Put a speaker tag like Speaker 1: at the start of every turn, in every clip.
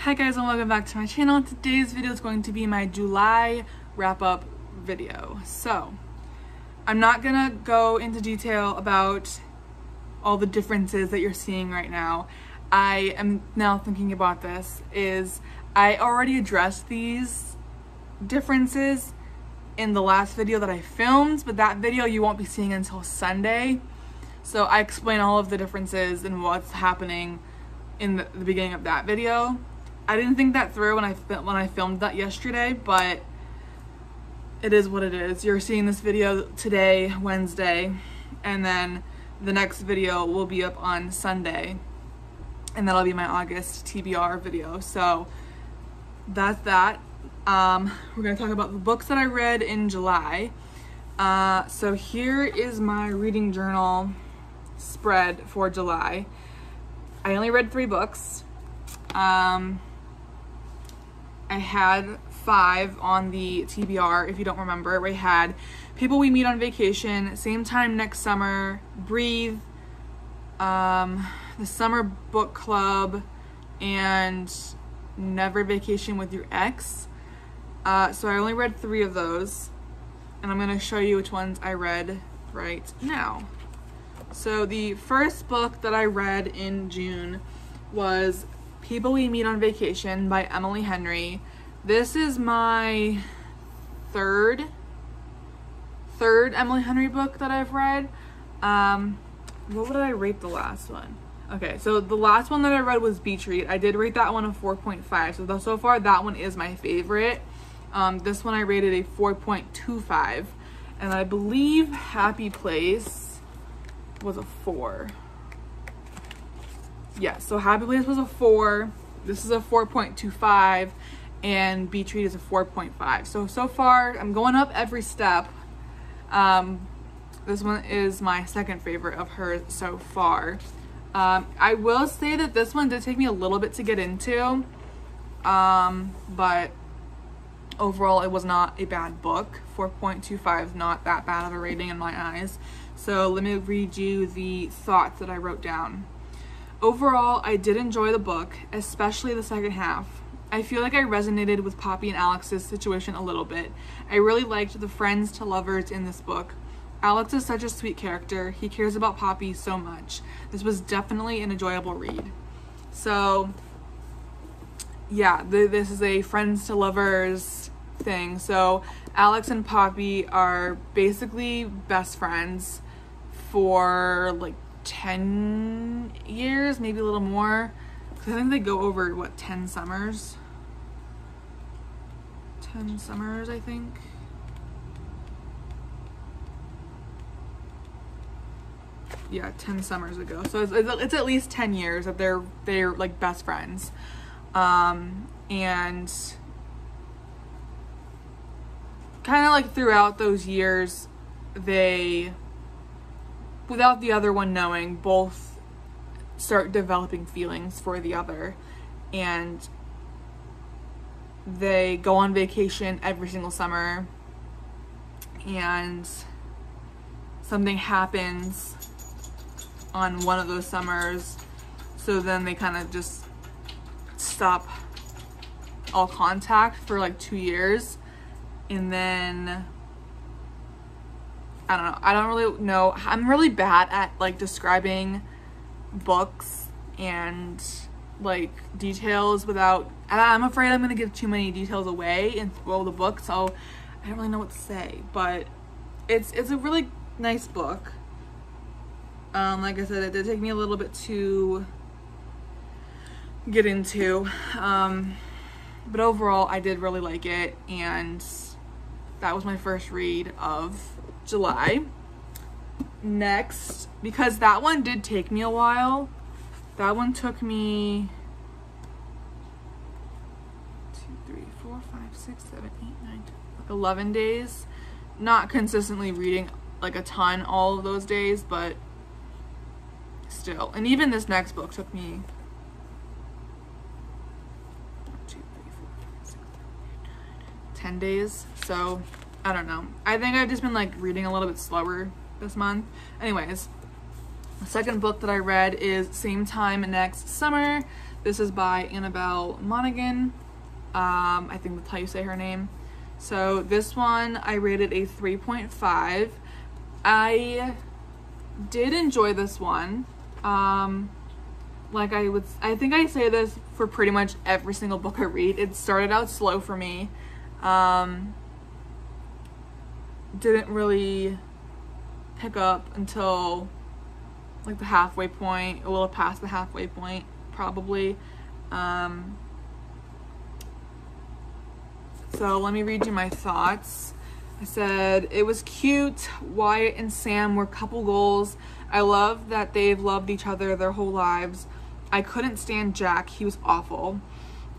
Speaker 1: Hi guys, and welcome back to my channel. Today's video is going to be my July wrap-up video. So I'm not gonna go into detail about all the differences that you're seeing right now. I am now thinking about this is I already addressed these differences in the last video that I filmed, but that video you won't be seeing until Sunday. So I explain all of the differences and what's happening in the beginning of that video. I didn't think that through when I filmed that yesterday, but it is what it is. You're seeing this video today, Wednesday, and then the next video will be up on Sunday, and that'll be my August TBR video. So that's that. We're gonna talk about the books that I read in July. So here is my reading journal spread for July. I only read 3 books. I had 5 on the TBR, if you don't remember. We had People We Meet on Vacation, Same Time Next Summer, Breathe, The Summer Book Club, and Never Vacation with Your Ex. So I only read 3 of those, and I'm gonna show you which ones I read right now. So the first book that I read in June was People We Meet on Vacation by Emily Henry. This is my third Emily Henry book that I've read. What would I rate the last one? Okay, so the last one that I read was Beach Read. I did rate that one a 4.5. So far that one is my favorite. This one I rated a 4.25, and I believe Happy Place was a 4. Yeah, so Happy Place was a 4. This is a 4.25, and Beach Read is a 4.5. So far, I'm going up every step. This one is my second favorite of hers so far. I will say that this one did take me a little bit to get into, but overall it was not a bad book. 4.25 is not that bad of a rating in my eyes. So let me read you the thoughts that I wrote down. Overall, I did enjoy the book, especially the second half. I feel like I resonated with Poppy and Alex's situation a little bit. I really liked the friends to lovers in this book. Alex is such a sweet character. He cares about Poppy so much. This was definitely an enjoyable read. So yeah, this is a friends to lovers thing. So Alex and Poppy are basically best friends for like 10 years, maybe a little more. I think they go over, what, 10 summers? 10 summers, I think. Yeah, 10 summers ago. So it's at least 10 years that they're like best friends. And kind of like throughout those years, they, without the other one knowing, both start developing feelings for the other, and they go on vacation every single summer, and something happens on one of those summers, so then they kind of just stop all contact for like 2 years, and then I don't know. I don't really know. I'm really bad at like describing books and like details without, and I'm afraid I'm gonna give too many details away and spoil the book, so I don't really know what to say. But it's a really nice book. Like I said, it did take me a little bit to get into, but overall I did really like it, and that was my first read of July. Next, because that one did take me a while, that one took me 2, 3, 4, 5, 6, 7, 8, 9, 10, like 11 days. Not consistently reading like a ton all of those days, but still. And even this next book took me 1, 2, 3, 4, 5, 6, 7, 8, 9, 10 days. So I don't know. I think I've just been like reading a little bit slower this month. Anyways, the second book that I read is Same Time Next Summer This is by Annabelle Monaghan. I think that's how you say her name. So this one I rated a 3.5. I did enjoy this one. Like I think I say this for pretty much every single book I read. It started out slow for me. Didn't really pick up until like the halfway point, a little past the halfway point, probably. So let me read you my thoughts. I said, it was cute. Wyatt and Sam were couple goals. I love that they've loved each other their whole lives. I couldn't stand Jack. He was awful.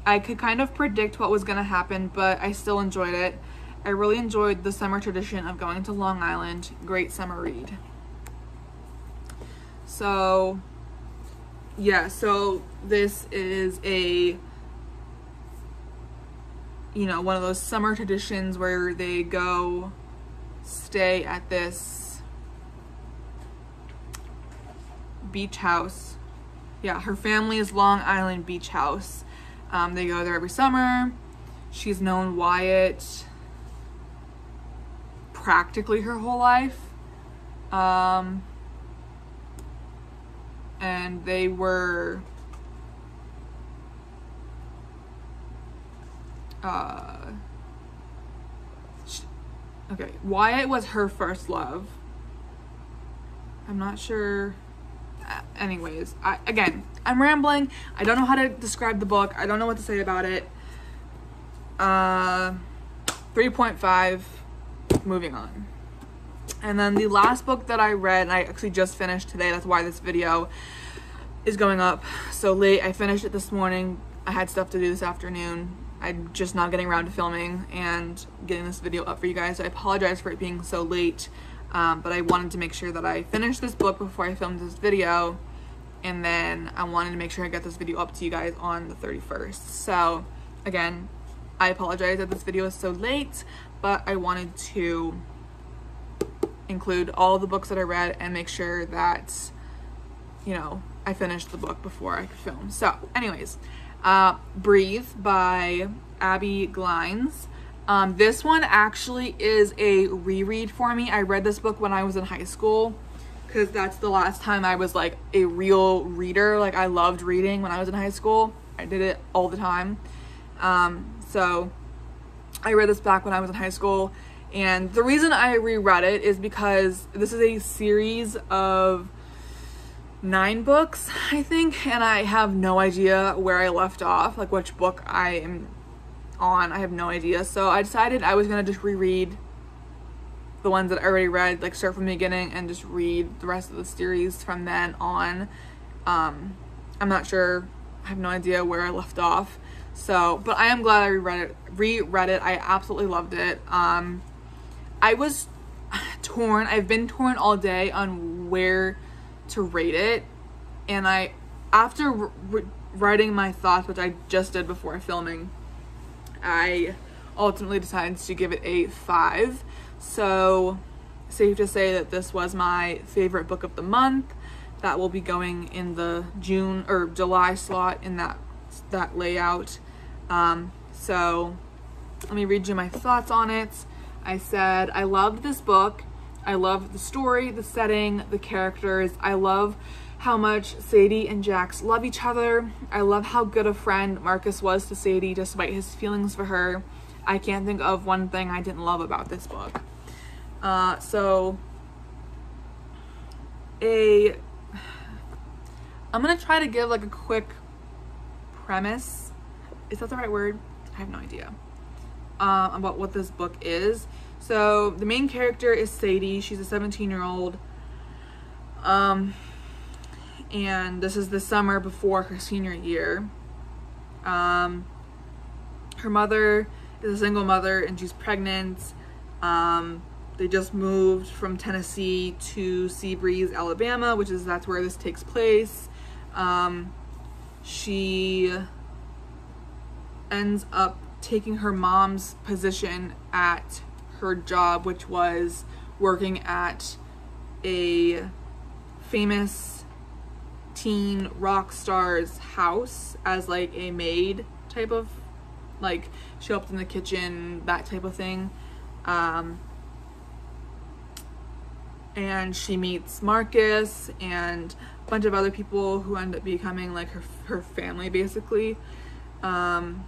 Speaker 1: I could kind of predict what was going to happen, but I still enjoyed it. I really enjoyed the summer tradition of going to Long Island. Great summer read. So, yeah, so this is a, you know, one of those summer traditions where they go stay at this beach house. Yeah, her family's Long Island beach house. They go there every summer. She's known Wyatt practically her whole life. And they were okay, Wyatt was her first love. I'm not sure. Anyways, again, I'm rambling. I don't know how to describe the book. I don't know what to say about it. 3.5. Moving on. And then the last book that I read, and I actually just finished today, that's why this video is going up so late. I finished it this morning. I had stuff to do this afternoon. I'm just not getting around to filming and getting this video up for you guys, so I apologize for it being so late. But I wanted to make sure that I finished this book before I filmed this video, and then I wanted to make sure I get this video up to you guys on the 31st. So again, I apologize that this video is so late, but I wanted to include all the books that I read and make sure that, you know, I finished the book before I could film. So anyways, Breathe by Abby Glines. This one actually is a reread for me. I read this book when I was in high school because that's the last time I was like a real reader. Like, I loved reading when I was in high school. I did it all the time. So I read this back when I was in high school, and the reason I reread it is because this is a series of 9 books, I think, and I have no idea where I left off, like which book I am on. I have no idea. So I decided I was gonna just reread the ones that I already read, like start from the beginning and just read the rest of the series from then on. I'm not sure, I have no idea where I left off. So, but I am glad I reread it. I absolutely loved it. I was torn. I've been torn all day on where to rate it, and after writing my thoughts, which I just did before filming, I ultimately decided to give it a 5. So safe to say that this was my favorite book of the month. That will be going in the June or July slot in that layout. So let me read you my thoughts on it. I said, I loved this book. I love the story, the setting, the characters. I love how much Sadie and Jax love each other. I love how good a friend Marcus was to Sadie despite his feelings for her. I can't think of one thing I didn't love about this book. So I'm gonna try to give like a quick premise. Is that the right word? I have no idea. About what this book is. So the main character is Sadie. She's a 17-year-old. And this is the summer before her senior year. Her mother is a single mother and she's pregnant. They just moved from Tennessee to Seabreeze, Alabama, that's where this takes place. She ends up taking her mom's position at her job, which was working at a famous teen rock star's house as like a maid type of, like she helped in the kitchen, that type of thing. And she meets Marcus and a bunch of other people who end up becoming like her family basically. And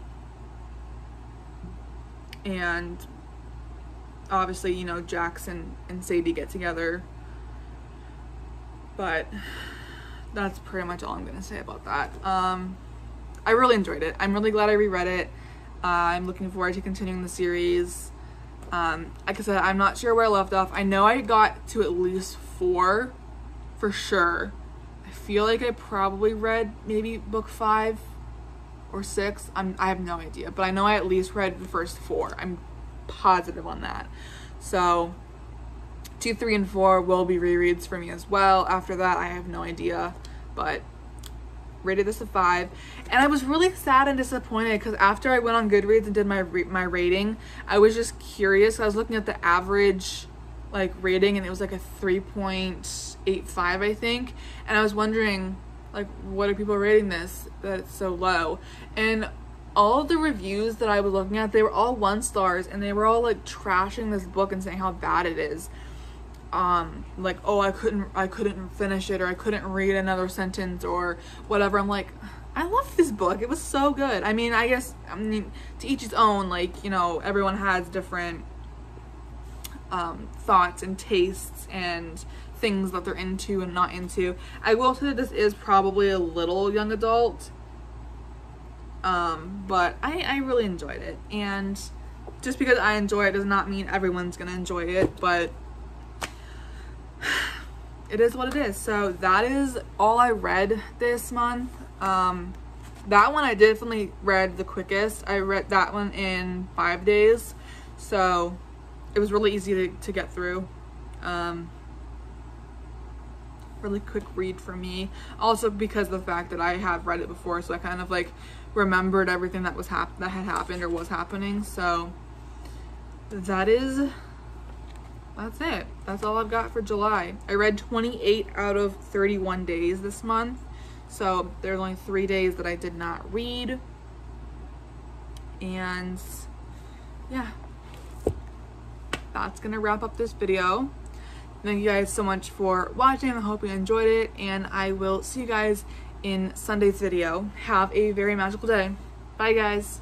Speaker 1: obviously, you know, Jackson and Sadie get together. But that's pretty much all I'm gonna say about that. I really enjoyed it. I'm really glad I reread it. I'm looking forward to continuing the series. Like I said, I'm not sure where I left off. I know I got to at least 4 for sure. I feel like I probably read maybe book 5 or 6. I have no idea, but I know I at least read the first 4. I'm positive on that. So 2, 3, and 4 will be rereads for me as well. After that, I have no idea, but rated this a 5. And I was really sad and disappointed because after I went on Goodreads and did my rating, I was just curious. I was looking at the average like rating and it was like a 3.85, I think, and I was wondering like, what are people rating this that it's so low? And all of the reviews that I was looking at, they were all 1 stars, and they were all like trashing this book and saying how bad it is. Like, oh, I couldn't finish it, or I couldn't read another sentence or whatever. I'm like, I love this book. It was so good. I mean, I guess, to each his own, like, you know, everyone has different thoughts and tastes and things that they're into and not into. I will say that this is probably a little young adult, but I really enjoyed it. And just because I enjoy it does not mean everyone's gonna enjoy it, but it is what it is. So that is all I read this month. That one I definitely read the quickest. I read that one in 5 days, so it was really easy to get through. Really quick read for me, also because of the fact that I have read it before, so I kind of like remembered everything that was that had happened or was happening. So that's it. That's all I've got for July. I read 28 out of 31 days this month, so there's only 3 days that I did not read. And yeah, that's gonna wrap up this video. Thank you guys so much for watching. I hope you enjoyed it, and I will see you guys in Sunday's video. Have a very magical day. Bye, guys.